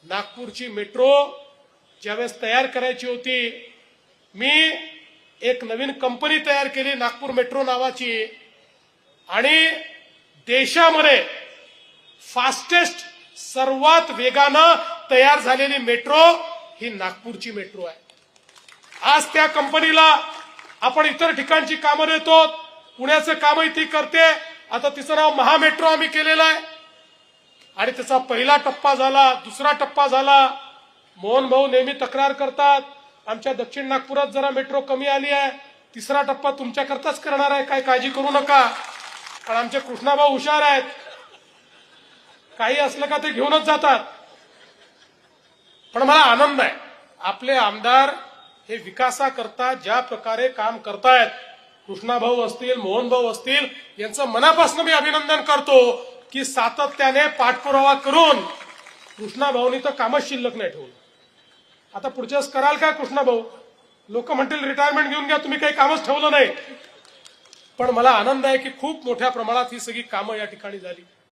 नागपूरची मेट्रो ज्यावेळेस तयार करायची होती, मी एक नवीन कंपनी तयार केली नागपूर मेट्रो नावाची, आणि देशामध्ये फास्टेस्ट सर्वात वेगानं तयार झालेली मेट्रो ही नागपूरची मेट्रो आहे। आज त्या कंपनीला आपण इतर ठिकाणची कामं देतो, पुण्याचं कामही ती करते। आता तिचं नाव महामेट्रो आम्ही केलेलं आहे आणि त्याचा पहिला टप्पा झाला, दुसरा टप्पा झाला। मोहन भाऊ नेहमी तक्रार करतात, आमच्या दक्षिण नागपुरात जरा मेट्रो कमी आली आहे, तिसरा टप्पा तुमच्याकरताच करणार आहे, काय काळजी करू नका। पण आमचे कृष्णाभाऊ हुशार आहेत, काही असलं का ते घेऊनच जातात। पण मला आनंद आहे, आपले आमदार हे विकासाकरता ज्या प्रकारे काम करतायत, कृष्णाभाऊ असतील, मोहन भाऊ असतील, यांचं मनापासून मी अभिनंदन करतो की सातत्याने पाठपुरावा करून कृष्णाभाऊनी तर कामच शिल्लक नाही ठेवलं। आता पुढच्याच कराल का कृष्णाभाऊ? लोक म्हणतील रिटायरमेंट घेऊन घ्या, तुम्ही काही कामच ठेवलं नाही। पण मला आनंद आहे की खूप मोठ्या प्रमाणात ही सगळी कामं या ठिकाणी झाली।